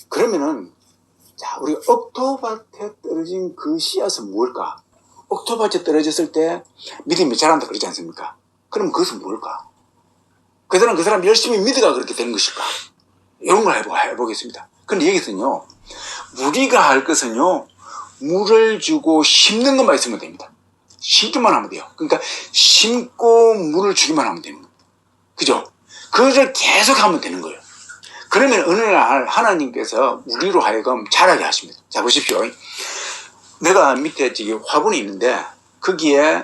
그러면은, 자, 우리 옥토밭에 떨어진 그 씨앗은 무엇일까? 옥토밭에 떨어졌을 때 믿음이 자란다 그러지 않습니까? 그럼 그것은 무엇일까? 그 사람 열심히 믿어가 그렇게 되는 것일까? 이런 걸 해보겠습니다. 근데 여기서는요, 우리가 할 것은요, 물을 주고 심는 것만 있으면 됩니다. 심기만 하면 돼요. 그러니까 심고 물을 주기만 하면 되는 거예요. 그죠? 그것을 계속 하면 되는 거예요. 그러면 어느 날 하나님께서 우리로 하여금 자라게 하십니다. 자, 보십시오. 내가 밑에 저기 화분이 있는데 거기에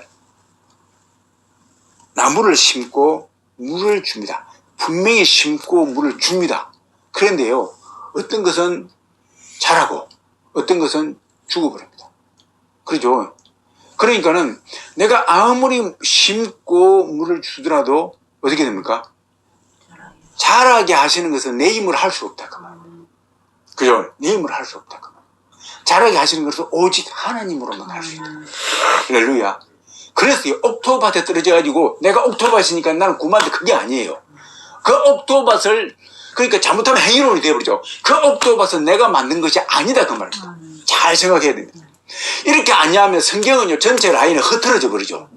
나무를 심고 물을 줍니다. 분명히 심고 물을 줍니다. 그런데요, 어떤 것은 자라고 어떤 것은 죽어버립니다. 그렇죠? 그러니까는 내가 아무리 심고 물을 주더라도 어떻게 됩니까? 자라게 하시는 것은 내 힘으로 할 수 없다 그 말이에요. 그죠? 내 힘으로 할 수 없다 그 말이에요. 자라게 하시는 것은 오직 하나님으로만 할 수 있다. 할렐루야. 그래서 옥토밭에 떨어져가지고 내가 옥토밭이니까 나는 구만데 그게 아니에요. 그 옥토밭을 그러니까 잘못하면 행위론이 되어버리죠. 그 옥토밭은 내가 만든 것이 아니다 그 말입니다. 잘 생각해야 됩니다. 이렇게 아니하면 성경은요 전체 라인이 흐트러져 버리죠.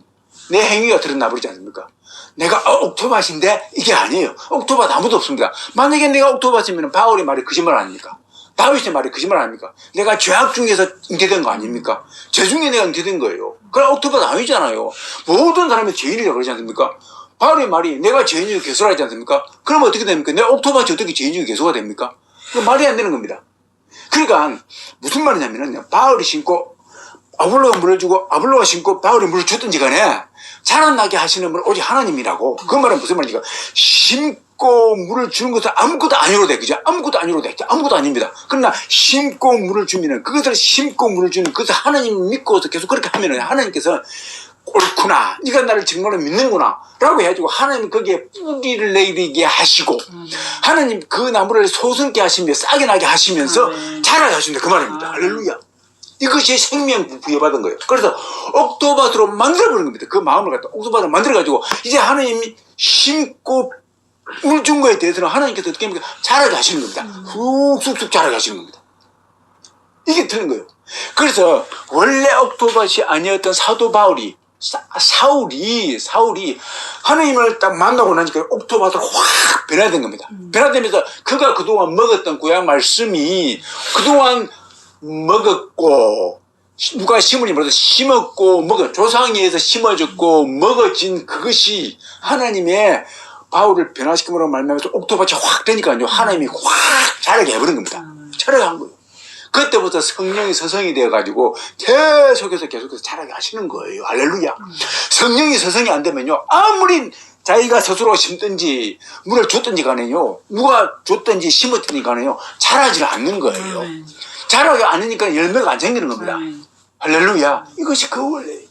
내 행위가 드러나 버리지 않습니까? 내가 옥토밭인데 이게 아니에요. 옥토밭 아무도 없습니다. 만약에 내가 옥토밭이면 바울의 말이 거짓말 아닙니까? 다윗의 말이 거짓말 아닙니까? 내가 죄악 중에서 잉태된 거 아닙니까? 죄 중에 내가 잉태된 거예요. 그럼 옥토밭 아니잖아요. 모든 사람이 죄인이라고 그러지 않습니까? 바울의 말이 내가 죄인 중에 개소하지 않습니까? 그러면 어떻게 됩니까? 내 옥토밭이 어떻게 죄인 중에 개소가 됩니까? 말이 안 되는 겁니다. 그러니까 무슨 말이냐면요, 바울이 심고 아볼로가 물을 주고 아볼로가 심고 바울이 물을 줬든지 간에 자라나게 하시는 분은 오직 하나님이라고. 그 말은 무슨 말입니까? 심고 물을 주는 것은 아무것도 아니로 돼. 그죠? 아무것도 아니로 돼. 아무것도 아닙니다. 그러나 심고 물을 주면은 그것을 심고 물을 주는 그것을 하나님을 믿고서 계속 그렇게 하면은 하나님께서 옳구나. 네가 나를 정말로 믿는구나. 라고 해가지고 하나님 거기에 뿌리를 내리게 하시고 하나님 그 나무를 소성케 하시며 싹이 나게 하시면서 자라게 하신다. 그 말입니다. 할렐루야. 이것이 생명 부여받은 거예요. 그래서 옥토밭으로 만들어버린 겁니다. 그 마음을 갖다 옥토밭으로 만들어가지고 이제 하나님이 심고 물 준 거에 대해서는 하나님께서 어떻게 합니까? 자라게 하시는 겁니다. 쑥쑥쑥 자라게 하시는 겁니다. 이게 틀린 거예요. 그래서 원래 옥토밭이 아니었던 사도 바울이 사울이 하나님을 딱 만나고 나니까 옥토밭으로 확 변화된 겁니다. 변화되면서 그가 그동안 먹었던 구약 말씀이 그동안 먹었고 누가 심으니 말해서 심었고 조상에 의해서 심어졌고 먹어진 그것이 하나님의 바울을 변화시킴으로 말미암아서 옥토밭이 확 되니까요 하나님이 확 자라게 해버린 겁니다. 자라게 한 거예요. 그때부터 성령이 서성이 되어가지고 계속해서 자라게 하시는 거예요. 할렐루야. 성령이 서성이 안 되면요 아무리 자기가 스스로 심든지 물을 줬든지 간에요 누가 줬든지 심었든지 간에요 자라지를 않는 거예요. 자라지 않으니까 열매가 안 생기는 겁니다. 할렐루야. 이것이 그 원리예요.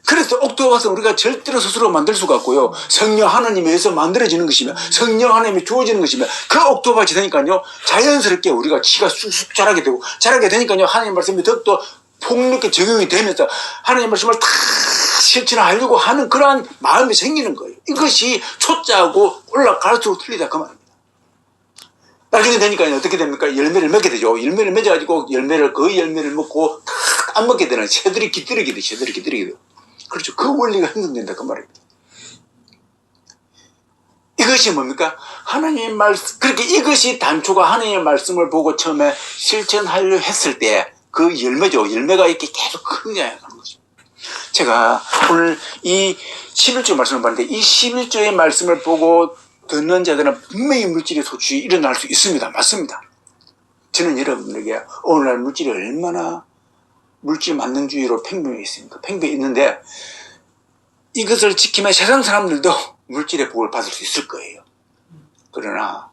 그래서 옥토밭은 우리가 절대로 스스로 만들 수가 없고요. 성령 하나님에 의해서 만들어지는 것이며 성령 하나님이 주어지는 것이며 그 옥토밭이 되니까요 자연스럽게 우리가 지가 쑥쑥 자라게 되고 자라게 되니까요 하나님 말씀이 더욱더 폭넓게 적용이 되면서 하나님 말씀을 다 실천하려고 하는 그러한 마음이 생기는 거예요. 이것이 초짜하고 올라갈수록 틀리다 그 말입니다. 나중에 되니까요 어떻게 됩니까? 열매를 맺게 되죠. 열매를 맺어가지고 그 열매를 먹고 다 안 먹게 되는 새들이 깃들이게 돼요. 그렇죠. 그 원리가 행동된다 그 말입니다. 이것이 뭡니까? 하나님의 말씀. 그렇게 이것이 단초가 하나님의 말씀을 보고 처음에 실천하려 했을 때 그 열매죠. 열매가 이렇게 계속 크게 가는 것입니다. 제가 오늘 이 11조 말씀을 봤는데 이 11조의 말씀을 보고 듣는 자들은 분명히 물질의 소출이 일어날 수 있습니다. 맞습니다. 저는 여러분들에게 오늘날 물질이 얼마나 물질 만능주의로 팽배해 있습니까? 팽배해 있는데 이것을 지키면 세상 사람들도 물질의 복을 받을 수 있을 거예요. 그러나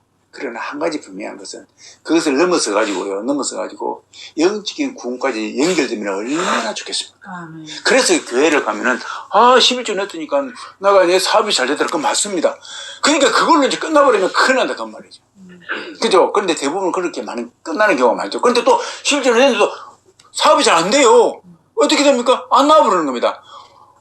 한 가지 분명한 것은 그것을 넘어서 가지고 영적인 구원까지 연결되면 얼마나 좋겠습니까? 그래서 교회를 가면은 11조 냈으니까 내가 내 사업이 잘 되더라. 그건 맞습니다. 그러니까 그걸로 이제 끝나버리면 큰일 난다 그 말이죠. 그죠? 그런데 대부분 그렇게 끝나는 경우가 많죠. 그런데 또 11조 냈는데도 사업이 잘 안 돼요. 어떻게 됩니까? 안 나와버리는 겁니다.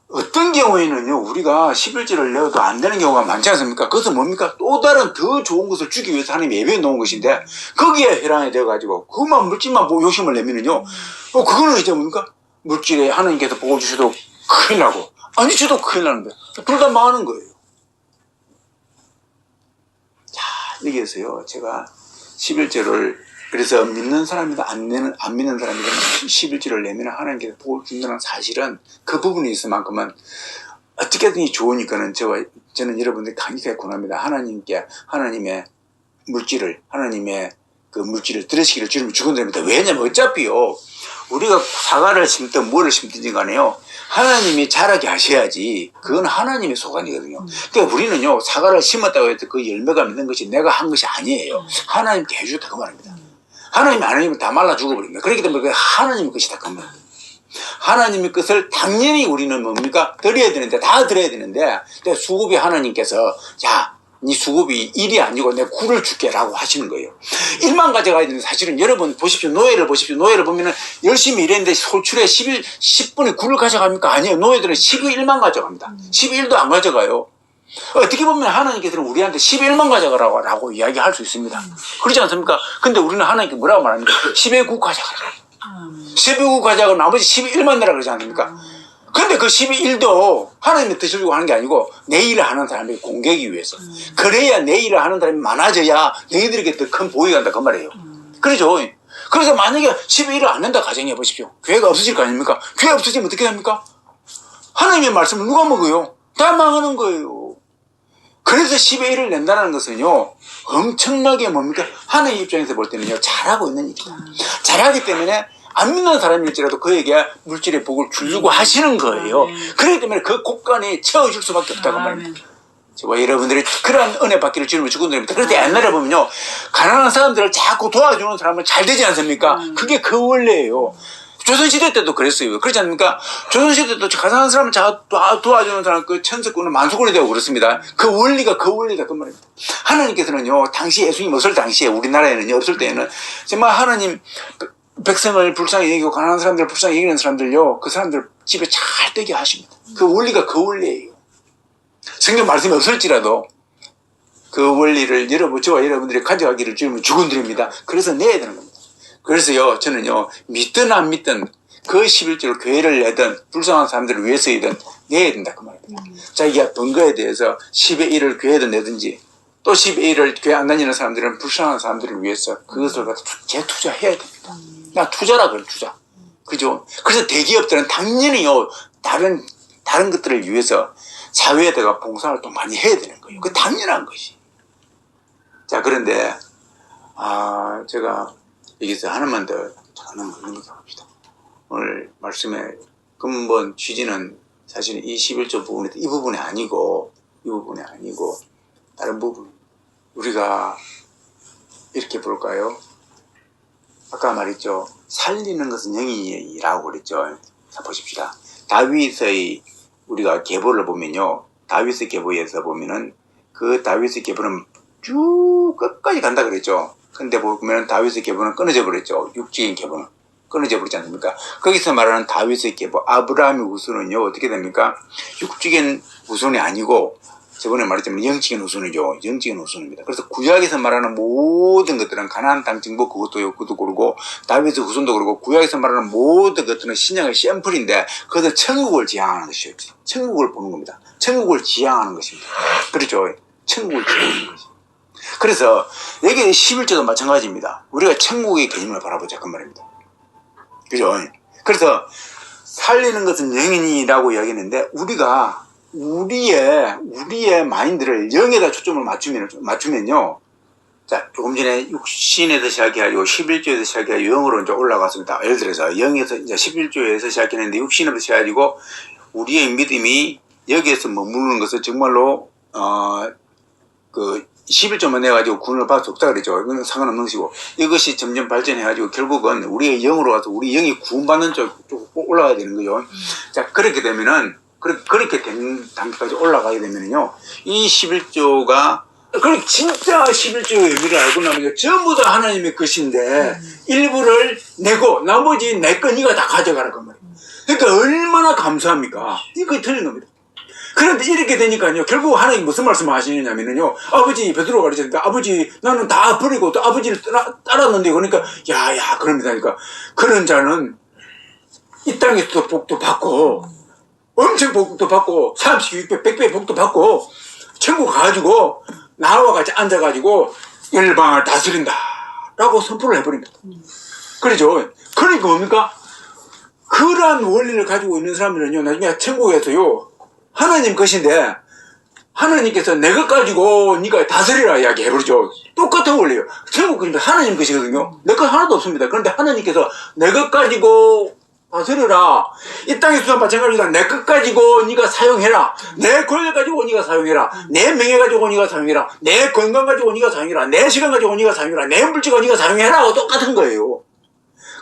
어떤 경우에는요, 우리가 11조를 내어도 안 되는 경우가 많지 않습니까? 그것은 뭡니까? 또 다른 더 좋은 것을 주기 위해서 하나님이 예배해 놓은 것인데, 거기에 혈안이 되어가지고, 그것만 물질만 보고 욕심을 내면은요, 그거는 이제 뭡니까? 물질에 하나님께서 복을 주셔도 큰일 나고, 안 주셔도 큰일 나는데, 둘 다 망하는 거예요. 자, 여기에서요, 제가 11조를 그래서 믿는 사람이다 안 믿는 사람이다 11조를 내면 하나님께서 복을 준다는 사실은 그 부분에 있을만큼은 어떻게든지 좋으니까는 저는 여러분들 강력하게 권합니다. 하나님의 물질을 하나님의 그 물질을 들으시기를 주님이 축원드립니다. 왜냐면 어차피요 우리가 사과를 심든 뭐를 심든지 간에요 하나님이 자라게 하셔야지 그건 하나님의 소관이거든요. 그러니까 우리는요 사과를 심었다고 해서 그 열매가 맺는 것이 내가 한 것이 아니에요. 하나님께 해주셨다 그 말입니다. 하나님이 안 하면 다 말라 죽어버립니다. 그렇기 때문에 그게 하나님의 것이다 그 말입니다. 하나님의 것을 당연히 우리는 뭡니까? 드려야 되는데 다 드려야 되는데 수급이 하나님께서 자 네 수급이 1이 아니고 내가 9를 줄게 라고 하시는 거예요. 1만 가져가야 되는데 사실은 여러분 보십시오. 노예를 보면은 열심히 일했는데 소출에 10분에 9를 가져갑니까? 아니에요. 노예들은 11만 가져갑니다. 11도 안 가져가요. 어떻게 보면 하나님께서는 우리한테 11만 가져가라고 이야기할 수 있습니다. 그렇지 않습니까? 근데 우리는 하나님께 뭐라고 말합니까? 10의 9 가져가라. 10의 9 가져가고 나머지 11만 내라 그러지 않습니까? 근데 그 11도 하나님이 드시려고 하는 게 아니고 내 일을 하는 사람에게 공개하기 위해서. 그래야 내 일을 하는 사람이 많아져야 너희들에게 더 큰 보익이 간다 그 말이에요. 그렇죠? 그래서 만약에 11을 안 낸다 가정해 보십시오. 교회가 없어질 거 아닙니까? 교회 없어지면 어떻게 됩니까? 하나님의 말씀을 누가 먹어요? 다 망하는 거예요. 그래서 10의 1을 낸다는 것은요 엄청나게 뭡니까? 하나님 입장에서 볼 때는요 잘하고 있는 일이다. 잘하기 때문에 안 믿는 사람일지라도 그에게 물질의 복을 주려고 하시는 거예요. 그렇기 때문에 그 곳간에 채워줄 수밖에 없다고 말입니다. 저와 여러분들이 그런 은혜 받기를 주님을 축원드립니다. 그런데 옛날에 보면요 가난한 사람들을 자꾸 도와주는 사람은 잘 되지 않습니까? 그게 그 원래예요. 조선시대 때도 그랬어요. 그렇지 않습니까? 조선시대 때도 가난한 사람을 도와주는 사람 그 천석군은 만수군이 되고 그렇습니다. 그 원리다 그 말입니다. 하나님께서는요 당시 예수님 없을 당시에 우리나라에는요 없을 때에는 정말 하나님 백성을 불쌍히 여기고 가난한 사람들을 불쌍히 여기는 사람들요 그 사람들 집에 잘 되게 하십니다. 그 원리가 그 원리예요. 성경 말씀이 없을지라도 그 원리를 저와 여러분들이 가져가기를 주님은 축원드립니다. 그래서 내야 되는 겁니다. 그래서요 저는요 믿든 안 믿든 그 11조를 교회를 내든 불쌍한 사람들을 위해서이든 내야 된다 그 말입니다. 자기가 번 거에 대해서 10의 1을 교회에도 내든지 또 10의 1을 교회 안 다니는 사람들은 불쌍한 사람들을 위해서 그것을 갖다 재투자해야 됩니다. 나 투자라 그래 투자. 그죠? 그래서 대기업들은 당연히요 다른 것들을 위해서 사회에다가 봉사활동 많이 해야 되는 거예요. 그 당연한 것이. 자 그런데 제가 여기서 하나만 더 봅시다. 오늘 말씀의 근본 취지는 사실 이 11조 부분이 이 부분이 아니고 다른 부분. 우리가 이렇게 볼까요? 아까 말했죠. 살리는 것은 영이라고 그랬죠. 자 보십시다. 다윗의 우리가 계보를 보면요. 다윗의 계보에서 보면은 그 다윗의 계보는 쭉 끝까지 간다 그랬죠. 근데 보면 다윗의 계보는 끊어져 버렸죠. 육지인 계보는 끊어져 버리지 않습니까? 거기서 말하는 다윗의 계보, 아브라함의 후손은요 어떻게 됩니까? 육적인 후손이 아니고 저번에 말했지만 영적인 후손이죠. 영적인 후손입니다. 그래서 구약에서 말하는 모든 것들은 가나안 땅 정복 그것도 그러고 다윗의 후손도 그러고 구약에서 말하는 모든 것들은 신약의 샘플인데 그것은 천국을 지향하는 것이죠. 천국을 보는 겁니다. 천국을 지향하는 것입니다. 그렇죠. 천국을 지향하는 것입니다. 그래서 여기 11조도 마찬가지입니다. 우리가 천국의 개념을 바라보자 그 말입니다. 그죠? 그래서 살리는 것은 영이라고 이야기했는데 우리가 우리의 마인드를 영에다 초점을 맞추면요. 자, 조금 전에 육신에서 시작해가지고 11조에서 시작해가지고 영으로 이제 올라갔습니다. 예를 들어서 0에서 이제 11조에서 시작했는데 육신에서 시작해가지고 우리의 믿음이 여기에서 머무르는 것을 정말로, 그 11조만 내가지고 구원을 받을 수 없다 그랬죠. 이건 상관없는 것이고 이것이 점점 발전해가지고 결국은 우리의 영으로 가서 우리 영이 구원받는 쪽 꼭 올라가야 되는 거죠. 자, 그렇게 되면은 그렇게 된 단계까지 올라가게 되면요. 이 11조가, 진짜 11조의 의미를 알고 나면 전부 다 하나님의 것인데, 일부를 내고, 나머지 내 거 니가 다 가져가라, 그 말이에요. 그러니까 얼마나 감사합니까? 이거 틀린 겁니다. 그런데 이렇게 되니까요, 결국 하나님 무슨 말씀을 하시느냐면요, 아버지, 베드로가 가르쳤는데, 아버지, 나는 다 버리고 또 아버지를 따랐는데, 그러니까, 야, 그럽니다. 그러니까, 그런 자는 이 땅에서도 복도 받고, 엄청 복도 받고, 30, 600, 100배 복도 받고, 천국 가가지고, 나와 같이 앉아가지고, 열방을 다스린다. 라고 선포를 해버립니다. 그렇죠? 그러니까 뭡니까? 그러한 원리를 가지고 있는 사람들은요, 나중에 천국에서요, 하나님 것인데, 하나님께서 내 것 가지고 네가 다스리라 이야기 해버리죠. 똑같은 원리예요. 천국 것인데 하나님 것이거든요. 내 것 하나도 없습니다. 그런데 하나님께서 내 것 가지고 다스려라. 이 땅에서도 마찬가지다. 내 것 가지고 네가 사용해라. 내 권력 가지고 네가 사용해라. 내 명예 가지고 네가 사용해라. 내 건강 가지고 네가 사용해라. 내 시간 가지고 네가 사용해라. 내 물질 가지고 네가 사용해라. 똑같은 거예요.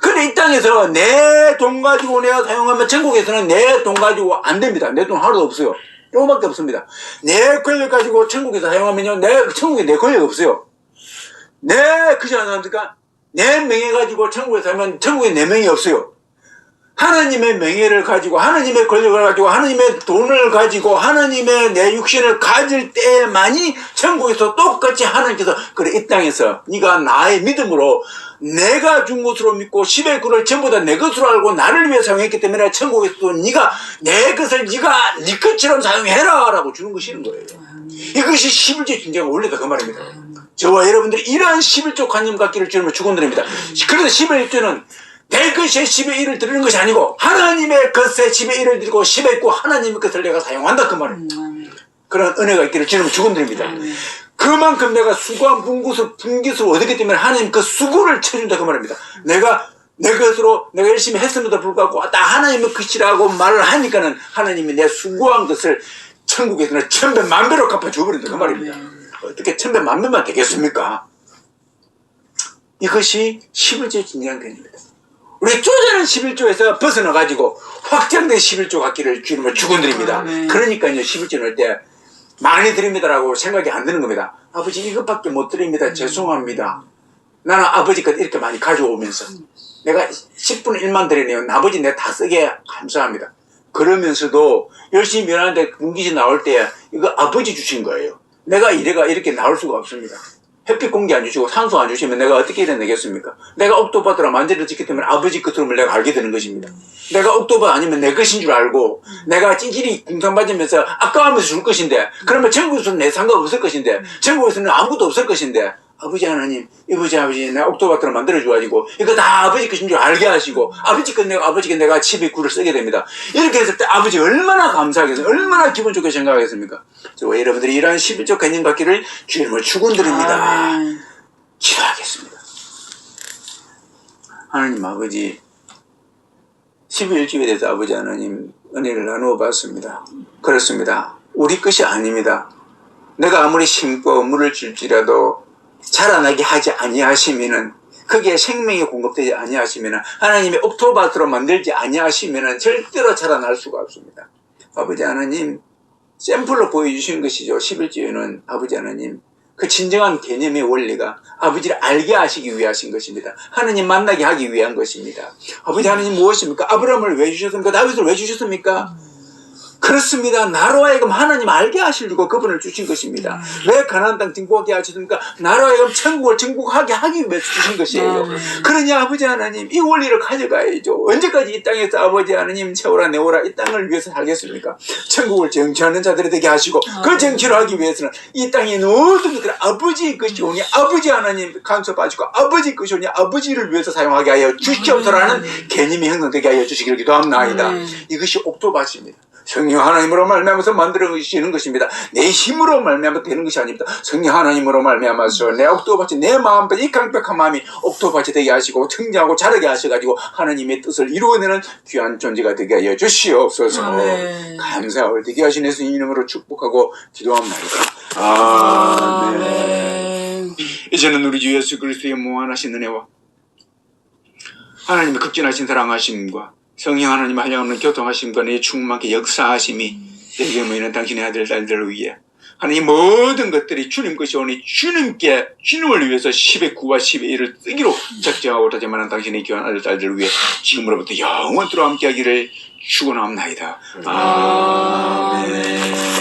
근데 이 땅에서 내 돈 가지고 내가 사용하면 천국에서는 내 돈 가지고 안 됩니다. 내 돈 하나도 없어요. 요거밖에 없습니다. 내 권력 가지고 천국에서 사용하면요, 천국에 내 권력 없어요. 그지 않습니까? 내 명예 가지고 천국에서 하면 천국에 내 명예 없어요. 하나님의 명예를 가지고, 하나님의 권력을 가지고, 하나님의 돈을 가지고, 하나님의 내 육신을 가질 때만이 천국에서 똑같이 하나님께서, 그래, 이 땅에서 네가 나의 믿음으로 내가 준 것으로 믿고 10의 굴을 전부 다 내 것으로 알고 나를 위해 사용했기 때문에 천국에서도 네가 내 것을 네가 네 것처럼 사용해라 라고 주는 것이는 거예요. 이것이 11조 진정한 원리다 그 말입니다. 저와 여러분들이 이러한 11조 관념 갖기를 주님을 축원드립니다. 그래서 11조는 내 것에 10의 1을 드리는 것이 아니고 하나님의 것에 10의 1을 드리고 10의 9 하나님의 것을 내가 사용한다 그 말입니다. 그런 은혜가 있기를 주님을 축원드립니다. 그만큼 내가 수고한 분깃을 얻었기 때문에 하나님 그 수고를 쳐준다 그 말입니다. 내가 내 것으로 내가 열심히 했음에도 불구하고 다 하나님의 것이라고 말을 하니까는 하나님이 내 수고한 것을 천국에서는 천배 만배로 갚아줘버린다 그 말입니다. 어떻게 천배 만배만 되겠습니까? 이것이 11조의 진정한 개념입니다. 우리 쪼잔한 11조에서 벗어나가지고 확장된 11조 갖기를 주님을 축원드립니다. 그러니까요 11조 넣을 때 많이 드립니다라고 생각이 안 드는 겁니다. 아버지 이것밖에 못 드립니다. 죄송합니다. 나는 아버지 것 이렇게 많이 가져오면서 내가 10분의 1만 드리네요. 아버지 내가 다 쓰게 감사합니다. 그러면서도 열심히 일하는데 분깃이 나올 때 이거 아버지 주신 거예요. 내가 이렇게 나올 수가 없습니다. 햇빛 공기 안 주시고 산소 안 주시면 내가 어떻게 일어내겠습니까? 내가 옥토바드라 만들어졌기 때문에 아버지 것으로 내가 알게 되는 것입니다. 내가 옥토바 아니면 내 것인 줄 알고 내가 찌질이 궁상 맞으면서 아까워하면서 줄 것인데 그러면 전국에서는 내 상관없을 것인데 전국에서는 아무것도 없을 것인데 아버지 하나님, 아버지 내가 옥토바드라 만들어줘가지고 이거 다 아버지 것인 줄 알게 하시고 아버지 것 내가 집에 굴을 쓰게 됩니다. 이렇게 했을 때 아버지 얼마나 감사하겠어요? 얼마나 기분 좋게 생각하겠습니까? 저와 여러분들이 이러한 11조 개념 갖기를 주님을 축원드립니다. 기도하겠습니다. 하나님 아버지 11조에 대해서 아버지 하나님 은혜를 나누어 봤습니다. 그렇습니다. 우리 것이 아닙니다. 내가 아무리 심고 물을 줄지라도 자라나게 하지 아니하시면은 거기에 생명이 공급되지 아니하시면은 하나님의 옥토바스로 만들지 아니하시면은 절대로 자라날 수가 없습니다. 아버지 하나님 샘플로 보여주신 것이죠. 11조에는 아버지 하나님 그 진정한 개념의 원리가 아버지를 알게 하시기 위해 하신 것입니다. 하나님 만나게 하기 위한 것입니다. 아버지 하나님 무엇입니까? 아브라함을 왜 주셨습니까? 다윗을 왜 주셨습니까? 그렇습니다. 나로 하여금 하나님 알게 하시려고 그분을 주신 것입니다. 왜 가나안 땅 정복하게 하셨습니까? 나로 하여금 천국을 정복하게 하기 위해 주신 것이에요. 그러니 아버지 하나님 이 원리를 가져가야죠. 언제까지 이 땅에서 아버지 하나님 채워라 내오라 이 땅을 위해서 살겠습니까? 천국을 정치하는 자들이 되게 하시고 그 정치를 하기 위해서는 이 땅에 모든 것들 아버지 것이 오니 아버지 하나님 간섭하시고 아버지 것이 오니 아버지를 위해서 사용하게 하여 주시옵소라는 개념이 형성되게 하여 주시기를 기도합나이다. 이것이 옥토밭입니다. 성령 하나님으로 말미암아서 만들어지는 것입니다. 내 힘으로 말미암아 되는 것이 아닙니다. 성령 하나님으로 말미암아서 내 옥토밭이 내 마음밭 이 강백한 마음이 옥토밭이 되게 하시고 성장하고 자라게 하셔가지고 하나님의 뜻을 이루어내는 귀한 존재가 되게 하여 주시옵소서. 감사하고 되게 하신 예수님 이름으로 축복하고 기도합니다. 아멘. 이제는 우리 주 예수 그리스도의 무한하신 은혜와 하나님의 극진하신 사랑하심과 성령 하나님 한량없는 교통하심과 내 충만케 역사하심이 내게 모이는 당신의 아들 딸들을 위해 하는 이 모든 것들이 주님 것이 오니 주님을 위해서 10의 9와 10의 1을 쓰기로 작정하고 다짐하는 당신의 귀한 아들들을 위해 지금으로부터 영원토록 함께하기를 축원하옵나이다. 아멘.